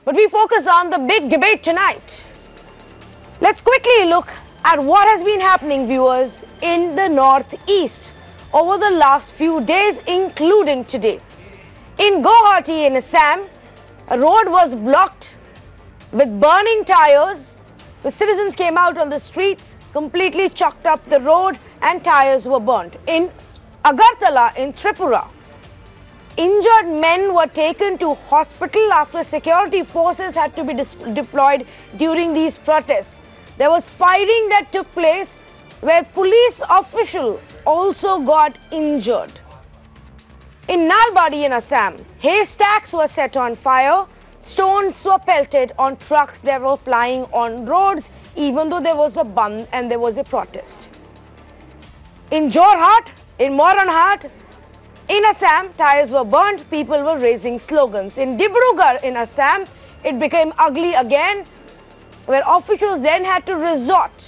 But we focus on the big debate tonight. Let's quickly look at what has been happening, viewers, in the Northeast over the last few days, including today. In Guwahati in Assam, a road was blocked with burning tires. The citizens came out on the streets, completely chalked up the road, and tires were burnt. In Agartala in Tripura, injured men were taken to hospital after security forces had to be deployed during these protests. There was firing that took place where police officials also got injured. In Nalbari in Assam, haystacks were set on fire, stones were pelted on trucks that were plying on roads, even though there was a bandh and there was a protest. In Jorhat, in Moranhat, in Assam, tires were burnt, people were raising slogans. In Dibrugarh in Assam, it became ugly again, where officials then had to resort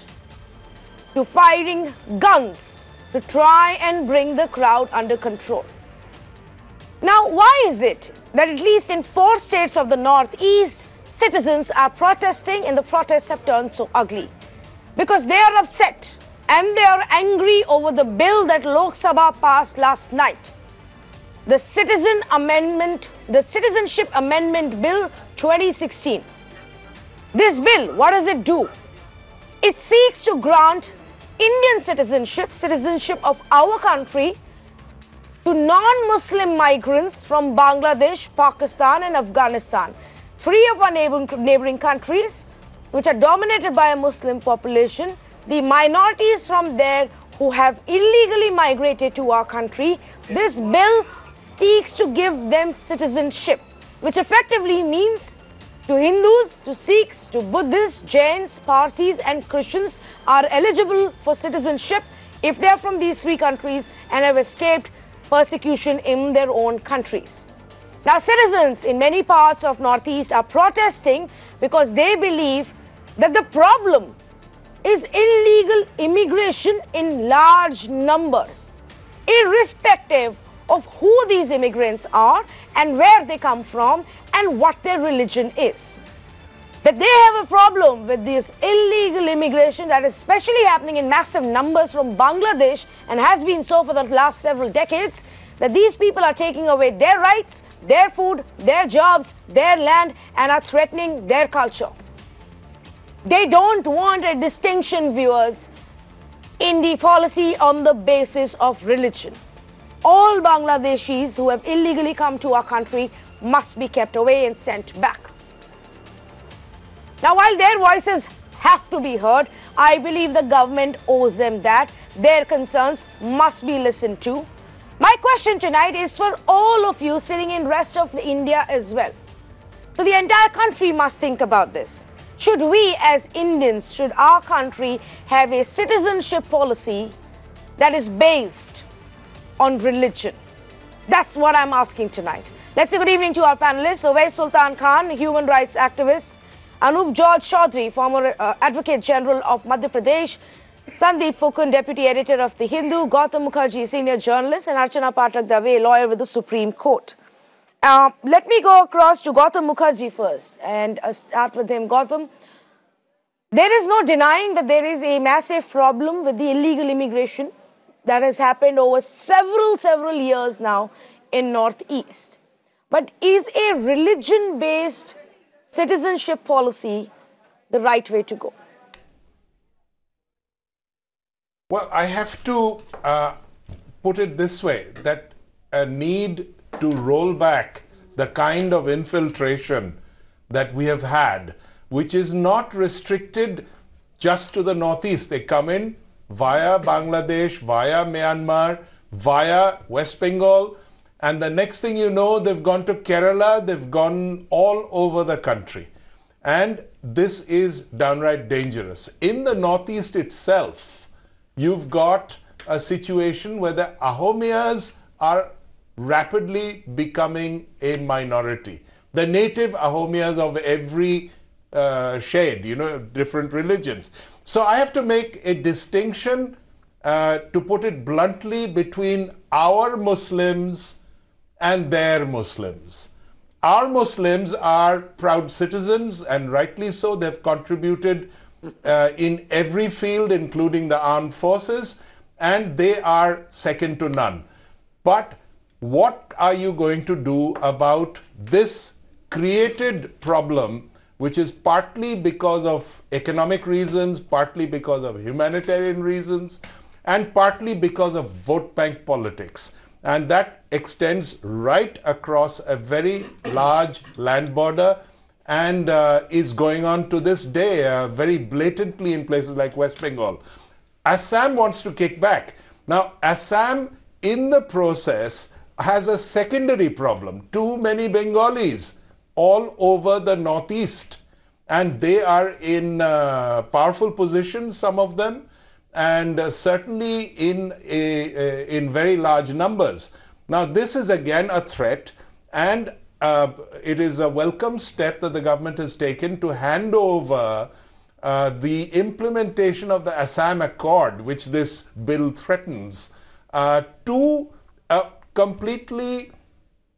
to firing guns to try and bring the crowd under control. Now, why is it that at least in 4 states of the Northeast, citizens are protesting and the protests have turned so ugly? Because they are upset and they are angry over the bill that Lok Sabha passed last night. The Citizenship Amendment Bill 2016. This bill, what does it do? It seeks to grant Indian citizenship of our country, to non-Muslim migrants from Bangladesh, Pakistan and Afghanistan, 3 of our neighboring countries which are dominated by a Muslim population. The minorities from there who have illegally migrated to our country, this bill seeks to give them citizenship, which effectively means to Hindus, to Sikhs, to Buddhists, Jains, Parsis and Christians are eligible for citizenship if they are from these 3 countries and have escaped persecution in their own countries. Now, citizens in many parts of Northeast are protesting because they believe that the problem is illegal immigration in large numbers, irrespective of who these immigrants are and where they come from and what their religion is. That they have a problem with this illegal immigration that is especially happening in massive numbers from Bangladesh and has been so for the last several decades, that these people are taking away their rights, their food, their jobs, their land and are threatening their culture. They don't want a distinction, viewers, in the policy on the basis of religion. All Bangladeshis who have illegally come to our country must be kept away and sent back. Now, while their voices have to be heard, I believe the government owes them that. Their concerns must be listened to. My question tonight is for all of you sitting in rest of India as well. So the entire country must think about this. Should we as Indians, should our country have a citizenship policy that is based on religion? That's what I'm asking tonight. Let's say good evening to our panelists. Ovais Sultan Khan, human rights activist; Anup George Chaudhary, former Advocate General of Madhya Pradesh; Sandeep Phukun, Deputy Editor of The Hindu; Gautam Mukherjee, Senior Journalist; and Archana Pathak Dave, lawyer with the Supreme Court. Let me go across to Gautam Mukherjee first and start with him. Gautam, there is no denying that there is a massive problem with the illegal immigration that has happened over several years now in Northeast. But is a religion-based citizenship policy the right way to go? Well, I have to put it this way, that a need to roll back the kind of infiltration that we have had, which is not restricted just to the Northeast. They come in via Bangladesh, via Myanmar, via West Bengal, and the next thing you know, they've gone to Kerala, they've gone all over the country. And this is downright dangerous. In the Northeast itself, you've got a situation where the Ahomiyas are rapidly becoming a minority. The native Ahomiyas of every shade, you know, different religions. So I have to make a distinction, to put it bluntly, between our Muslims and their Muslims. our Muslims are proud citizens, and rightly so. They've contributed in every field, including the armed forces, and they are second to none. But what are you going to do about this created problem, which is partly because of economic reasons, partly because of humanitarian reasons, and partly because of vote bank politics? And that extends right across a very large land border and is going on to this day very blatantly in places like West Bengal. Assam wants to kick back. Now, Assam, in the process, has a secondary problem. Too many Bengalis all over the northeast. And they are in powerful positions, some of them, and certainly in very large numbers. Now, this is again a threat, and it is a welcome step that the government has taken to hand over the implementation of the Assam Accord, which this bill threatens, to a completely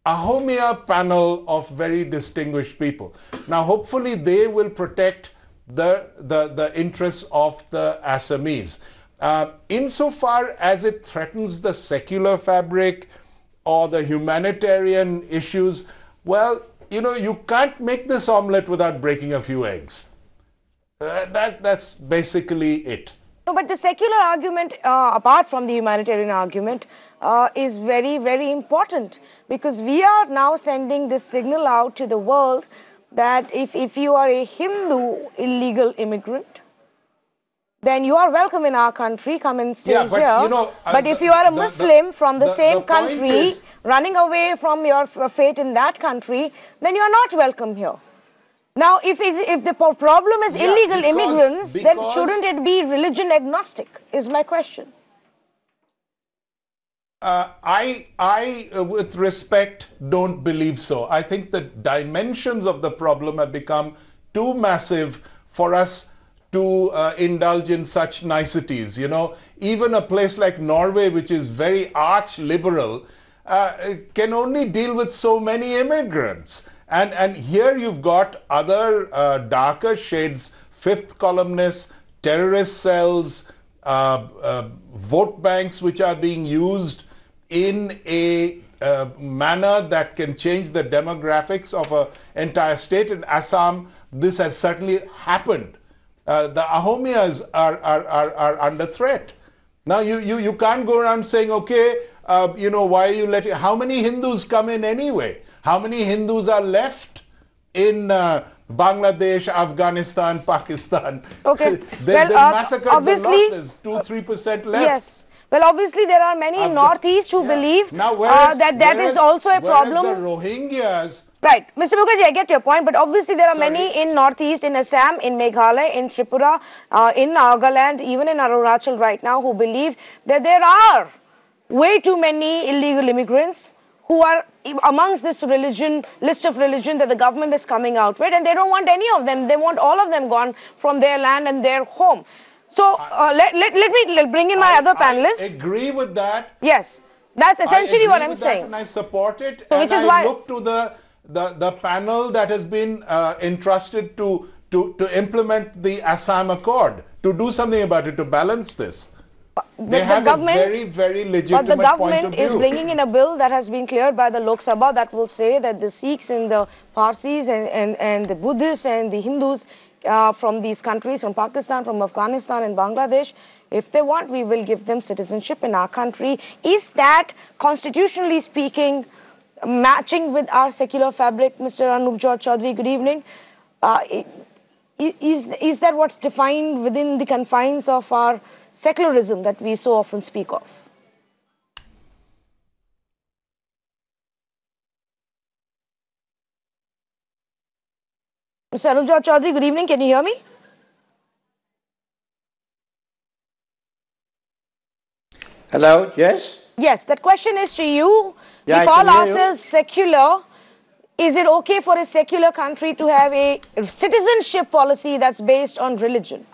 Ahomia panel of very distinguished people. Now, hopefully they will protect the interests of the Assamese. Insofar as it threatens the secular fabric or the humanitarian issues, well, you can't make this omelette without breaking a few eggs. That's basically it. No, but the secular argument, apart from the humanitarian argument, is very, very important, because we are now sending this signal out to the world that if you are a Hindu illegal immigrant, then you are welcome in our country, come and stay here. But if you are a Muslim from the same country, running away from your fate in that country, then you are not welcome here. Now, if the problem is illegal immigrants, then shouldn't it be religion agnostic, is my question. I, with respect, don't believe so. I think the dimensions of the problem have become too massive for us to indulge in such niceties. Even a place like Norway, which is very arch-liberal, can only deal with so many immigrants. And here you've got other darker shades, fifth columnists, terrorist cells, vote banks which are being used in a manner that can change the demographics of an entire state. In Assam, this has certainly happened. The Ahomias are under threat. Now, you can't go around saying, okay, why are you letting, how many Hindus come in anyway? How many Hindus are left in Bangladesh, Afghanistan, Pakistan? Okay. They massacred the lot. There's 2-3% left. Yes. Well, obviously, there are many in Northeast who believe that is also a problem. The Rohingyas. Right. Mr. Mukherjee, I get your point, but obviously there are many in Northeast, in Assam, in Meghalaya, in Tripura, in Nagaland, even in Arunachal right now, who believe that there are way too many illegal immigrants who are amongst this list of religion that the government is coming out with, and they don't want any of them. They want all of them gone from their land and their home. So let me bring in my other panelists. I agree with that. Yes, that's essentially what I'm saying. And I support it. So, and I look to the panel that has been entrusted to implement the Assam Accord, to do something about it, to balance this. They have a very, very legitimate point of view. But the government is bringing in a bill that has been cleared by the Lok Sabha that will say that the Sikhs and the Parsis and the Buddhists and the Hindus from these countries, from Pakistan, from Afghanistan and Bangladesh, if they want, we will give them citizenship in our country. Is that, constitutionally speaking, matching with our secular fabric? Mr. Anup Chaudhary, good evening. Is that what's defined within the confines of our secularism that we so often speak of? Mr. Anup Chaudhary, good evening. Can you hear me? Hello, yes? Yes, that question is to you. Yeah, we call ourselves secular. Is it okay for a secular country to have a citizenship policy that's based on religion?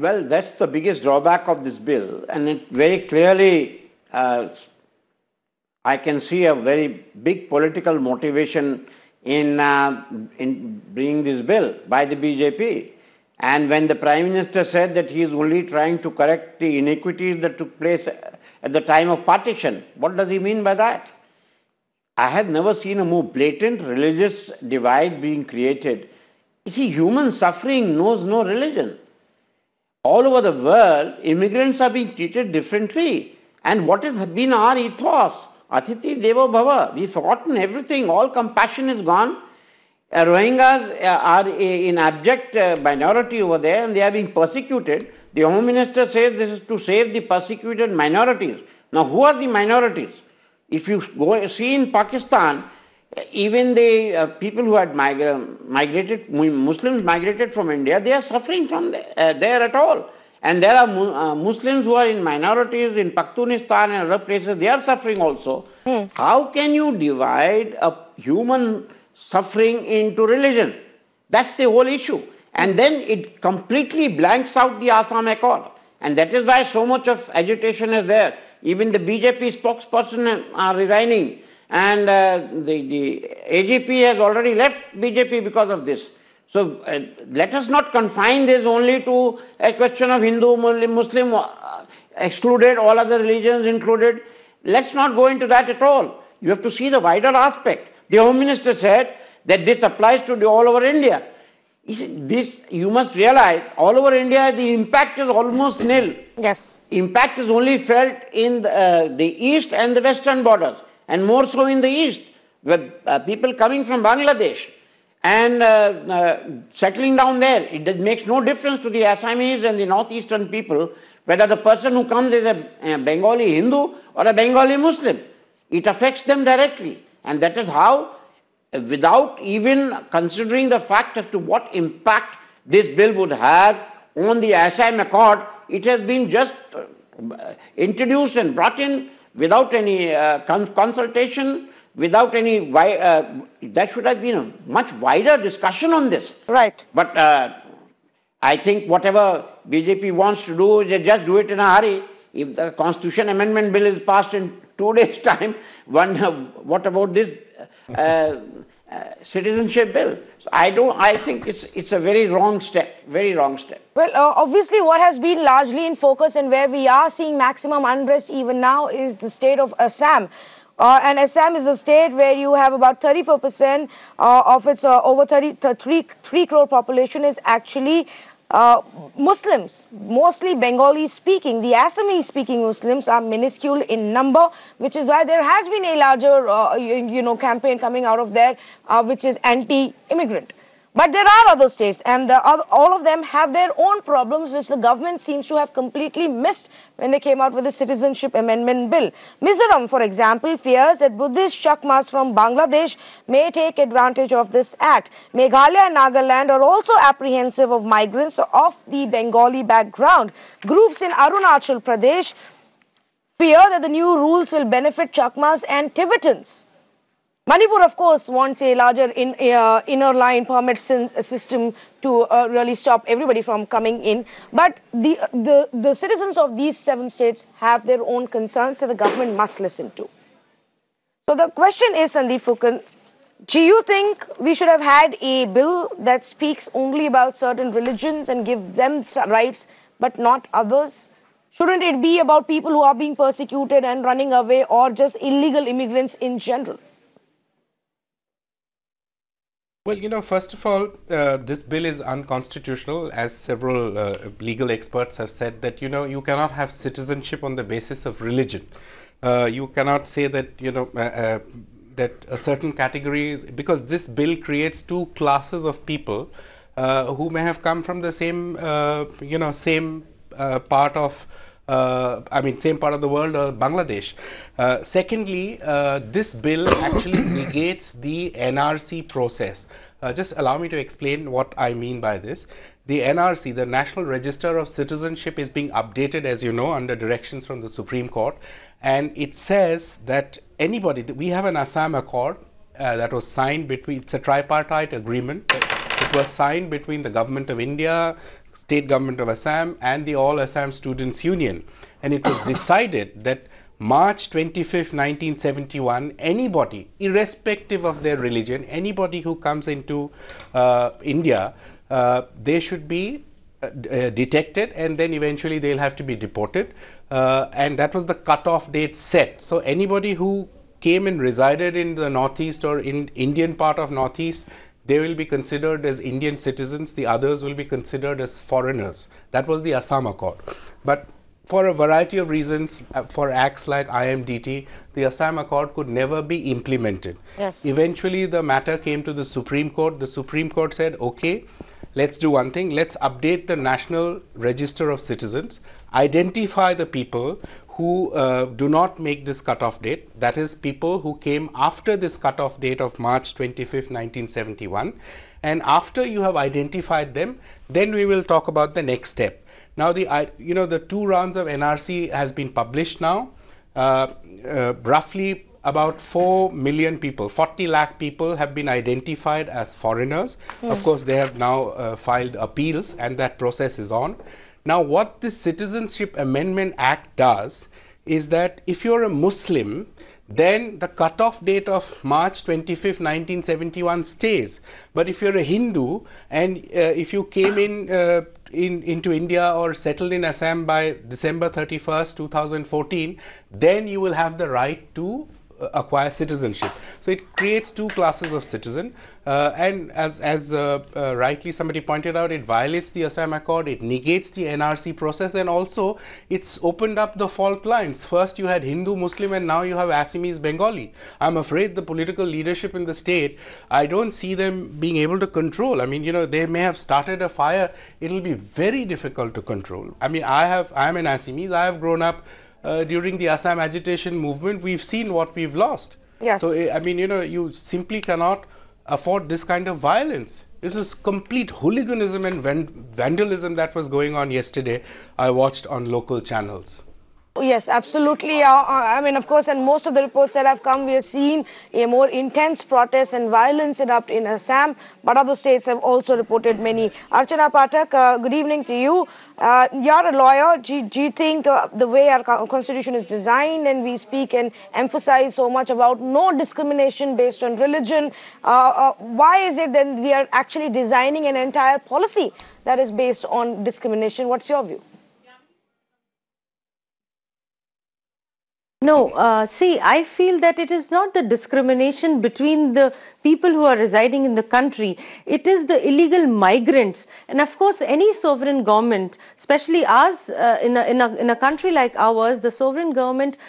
Well, that's the biggest drawback of this bill, and it very clearly, I can see a very big political motivation in bringing this bill by the BJP. And when the Prime Minister said that he is only trying to correct the iniquities that took place at the time of partition, what does he mean by that? I have never seen a more blatant religious divide being created. You see, human suffering knows no religion. All over the world, immigrants are being treated differently. And what has been our ethos? Atiti Devo Bhava. We've forgotten everything. All compassion is gone. Rohingyas are in abject minority over there, and they are being persecuted. The Home Minister says this is to save the persecuted minorities. Now, who are the minorities? If you go see in Pakistan, even the people who had migrated, Muslims migrated from India, they are suffering from there at all. And there are Muslims who are in minorities in Pakhtunistan and other places, they are suffering also. How can you divide a human suffering into religion? That's the whole issue. And then it completely blanks out the Assam Accord. And that is why so much of agitation is there. Even the BJP spokesperson are resigning. And the AGP has already left BJP because of this. So let us not confine this only to a question of Hindu, Muslim, excluded, all other religions included. Let's not go into that at all. You have to see the wider aspect. The Home Minister said that this applies to all over India. You must realize, all over India, the impact is almost nil. Yes. Impact is only felt in the east and the western borders, and more so in the east, where people coming from Bangladesh and settling down there. It makes no difference to the Assamese and the northeastern people whether the person who comes is a Bengali Hindu or a Bengali Muslim. It affects them directly. And that is how, without even considering the fact as to what impact this bill would have on the Assam Accord, it has been just introduced and brought in without any consultation, without any, there should have been a much wider discussion on this. Right. But I think whatever BJP wants to do, they just do it in a hurry. If the Constitution Amendment Bill is passed in 2 days' time, what about this citizenship bill? So I think it's a very wrong step, very wrong step. Well, obviously what has been largely in focus and where we are seeing maximum unrest even now is the state of Assam. And Assam is a state where you have about 34% of its over 3 crore population is actually Muslims, mostly Bengali speaking. The Assamese speaking Muslims are minuscule in number, which is why there has been a larger campaign coming out of there, which is anti-immigrant. But there are other states, and all of them have their own problems, which the government seems to have completely missed when they came out with the Citizenship Amendment Bill. Mizoram, for example, fears that Buddhist Chakmas from Bangladesh may take advantage of this act. Meghalaya and Nagaland are also apprehensive of migrants of the Bengali background. Groups in Arunachal Pradesh fear that the new rules will benefit Chakmas and Tibetans. Manipur, of course, wants a larger inner line permit system to really stop everybody from coming in. But the citizens of these 7 states have their own concerns that the government must listen to. So the question is, Sandeep Fukan, do you think we should have had a bill that speaks only about certain religions and gives them rights but not others? Shouldn't it be about people who are being persecuted and running away, or just illegal immigrants in general? Well, first of all, this bill is unconstitutional, as several legal experts have said that, you cannot have citizenship on the basis of religion. You cannot say that, that a certain category, because this bill creates 2 classes of people who may have come from the same, same part of same part of the world, Bangladesh. Secondly, this bill actually negates the NRC process. Just allow me to explain what I mean by this. The NRC, the National Register of Citizenship, is being updated, as you know, under directions from the Supreme Court. And it says that anybody, we have an Assam Accord that was signed between, it's a tripartite agreement. It was signed between the Government of India, State Government of Assam and the All Assam Students Union, and it was decided that March 25th, 1971, anybody, irrespective of their religion, anybody who comes into India, they should be detected, and then eventually they'll have to be deported. And that was the cutoff date set. So anybody who came and resided in the Northeast or in Indian part of Northeast, they will be considered as Indian citizens. The others will be considered as foreigners. That was the Assam Accord. But for a variety of reasons, for acts like IMDT, the Assam Accord could never be implemented. Yes. Eventually, the matter came to the Supreme Court. The Supreme Court said, okay, let's do one thing. Let's update the National Register of Citizens, identify the people who do not make this cutoff date, that is, people who came after this cutoff date of March 25th, 1971. And after you have identified them, then we will talk about the next step. Now, the 2 rounds of NRC has been published now. Roughly about 4 million people, 40 lakh people have been identified as foreigners. Of course, they have now filed appeals, and that process is on. Now, what this Citizenship Amendment Act does is that if you're a Muslim, then the cutoff date of March 25th, 1971 stays. But if you're a Hindu and if you came into India or settled in Assam by December 31st, 2014, then you will have the right to acquire citizenship. So it creates 2 classes of citizen, and as rightly somebody pointed out, it violates the Assam Accord, it negates the NRC process, and also it's opened up the fault lines. First you had Hindu, Muslim, and now you have Assamese, Bengali. I'm afraid the political leadership in the state, I don't see them being able to control. I mean, they may have started a fire, it'll be very difficult to control. I mean, I'm an Assamese, I have grown up during the Assam agitation movement. We've seen what we've lost. Yes. So, I mean, you simply cannot afford this kind of violence. This is complete hooliganism and vandalism that was going on yesterday. I watched on local channels. Yes, absolutely. I mean, of course, and most of the reports that have come, we have seen a more intense protest and violence erupt in Assam, but other states have also reported many. Archana Pathak, good evening to you. You're a lawyer. Do you think the way our constitution is designed, and we speak and emphasize so much about no discrimination based on religion, why is it then we are actually designing an entire policy that is based on discrimination? What's your view? No, see, I feel that it is not the discrimination between the people who are residing in the country. It is the illegal migrants. And of course, any sovereign government, especially ours, in a country like ours, the sovereign government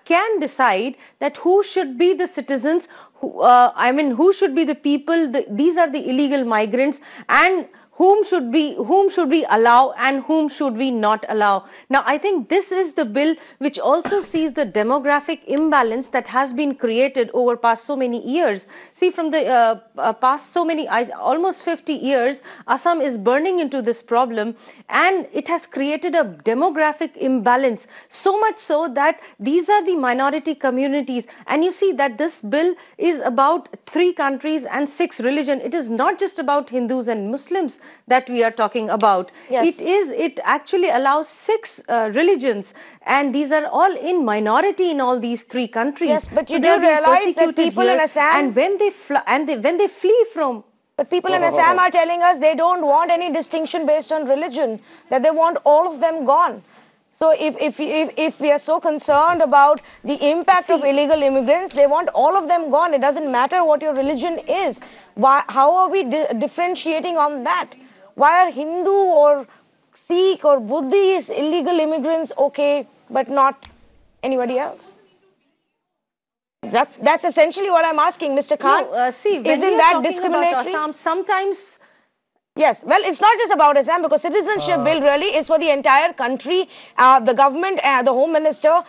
can decide that who should be the citizens, who should be the people, these are the illegal migrants, and whom should we allow and whom should we not allow. Now, I think this is the bill which also sees the demographic imbalance that has been created over past so many years. See, from the past so many, almost 50 years, Assam is burning into this problem, and it has created a demographic imbalance, so much so that these are the minority communities. And you see that this bill is about 3 countries and 6 religions. It is not just about Hindus and Muslims that we are talking about. Yes. It actually allows 6 religions, and these are all in minority in all these 3 countries. Yes, but you do realize that people in Assam, and when they flee from, but people in Assam are telling us they don't want any distinction based on religion, that they want all of them gone. So if we are so concerned about the impact of illegal immigrants, they want all of them gone. It doesn't matter what your religion is. How are we differentiating on that? Why are Hindu or Sikh or Buddhist illegal immigrants okay, but not anybody else? That's essentially what I'm asking, Mr. Khan. No, see, isn't that discriminatory? Assam, sometimes. Yes, well, it's not just about Assam, because citizenship bill really is for the entire country. The government, the Home Minister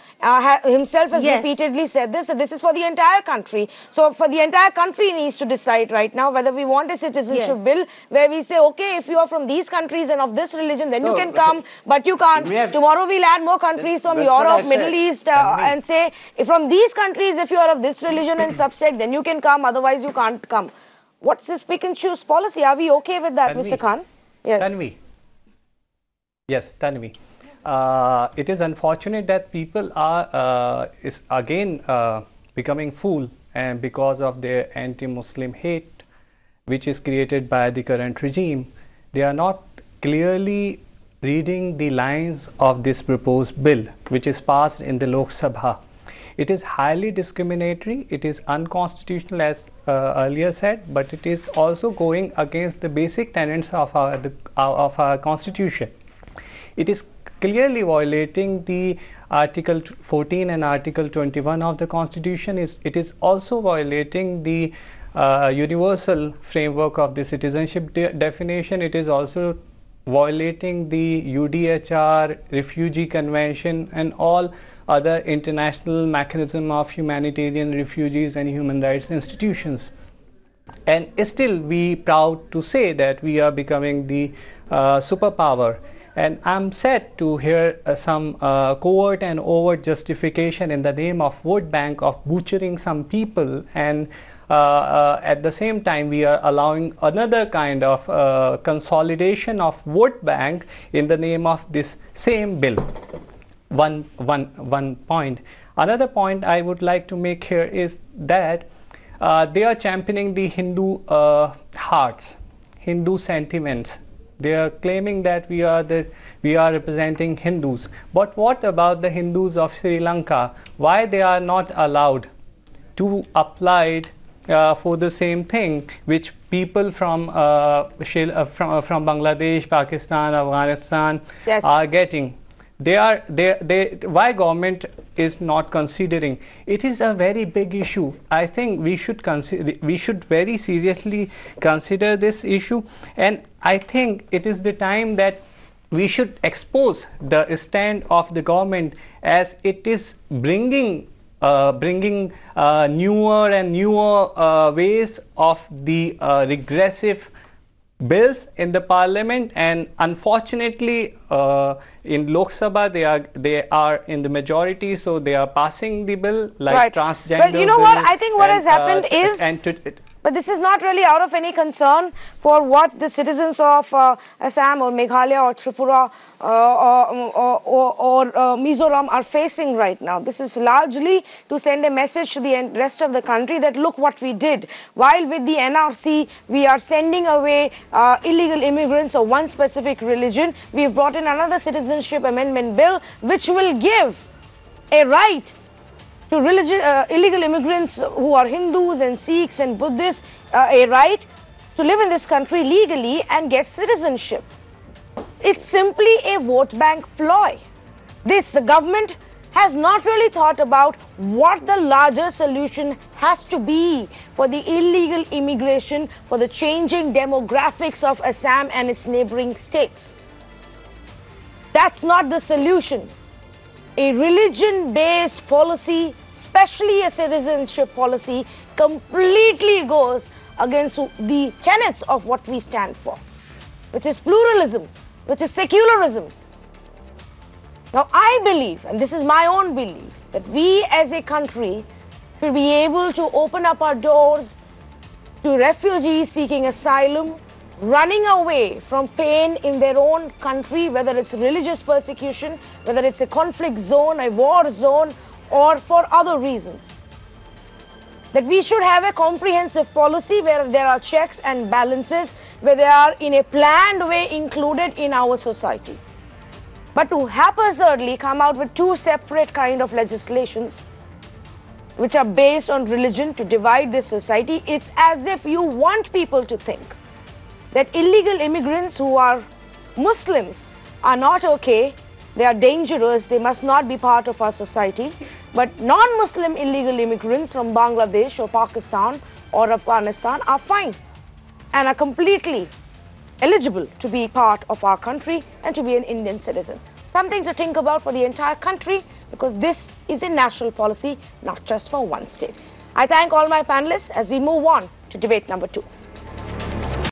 himself has repeatedly said this, that this is for the entire country. So for the entire country needs to decide right now whether we want a citizenship bill where we say, okay, if you are from these countries and of this religion, then you can come, but you can't. Tomorrow we'll add more countries from Europe, Middle East, and say, from these countries, if you are of this religion and subsect, then you can come, otherwise you can't come. What's this pick and choose policy? Are we okay with that, Mr. Khan? Yes. Tanvi, Yes, Tanvi. It is unfortunate that people are is again becoming fool, and because of their anti-Muslim hate, which is created by the current regime, they are not clearly reading the lines of this proposed bill, which is passed in the Lok Sabha. It is highly discriminatory, it is unconstitutional as earlier said, but it is also going against the basic tenets of our constitution. It is clearly violating the Article 14 and Article 21 of the constitution. It is also violating the universal framework of the citizenship definition. It is also violating the UDHR, Refugee Convention, and all other international mechanism of humanitarian refugees and human rights institutions. And still we proud to say that we are becoming the superpower. And I'm sad to hear some covert and overt justification in the name of vote bank of butchering some people, and at the same time we are allowing another kind of consolidation of vote bank in the name of this same bill. One point. Another point I would like to make here is that they are championing the Hindu hearts, Hindu sentiments. They are claiming that we are representing Hindus. But what about the Hindus of Sri Lanka? Why they are not allowed to apply for the same thing which people from Bangladesh, Pakistan, Afghanistan Yes. are getting? Why government is not considering? It is a very big issue. I think we should very seriously consider this issue, and I think it is the time that we should expose the stand of the government, as it is bringing newer and newer ways of the regressive bills in the parliament, and unfortunately in Lok Sabha they are in the majority, so they are passing the bill like Right. transgender But you know bill, what? I think what has happened is, and but this is not really out of any concern for what the citizens of Assam or Meghalaya or Tripura or Mizoram are facing right now. This is largely to send a message to the rest of the country that look what we did. While with the NRC we are sending away illegal immigrants of one specific religion, we have brought in another citizenship amendment bill which will give a right to illegal immigrants who are Hindus and Sikhs and Buddhists a right to live in this country legally and get citizenship. It's simply a vote bank ploy. The government has not really thought about what the larger solution has to be for the illegal immigration, for the changing demographics of Assam and its neighboring states. That's not the solution. A religion-based policy, especially a citizenship policy, completely goes against the tenets of what we stand for, which is pluralism, which is secularism. Now, I believe, and this is my own belief, that we as a country should be able to open up our doors to refugees seeking asylum, running away from pain in their own country, whether it's religious persecution, whether it's a conflict zone, a war zone, or for other reasons. That we should have a comprehensive policy where there are checks and balances, where they are in a planned way included in our society. But to haphazardly come out with two separate kind of legislations which are based on religion to divide this society, it's as if you want people to think that illegal immigrants who are Muslims are not okay, they are dangerous, they must not be part of our society. But non-Muslim illegal immigrants from Bangladesh or Pakistan or Afghanistan are fine and are completely eligible to be part of our country and to be an Indian citizen. Something to think about for the entire country, because this is a national policy, not just for one state. I thank all my panelists as we move on to debate number 2.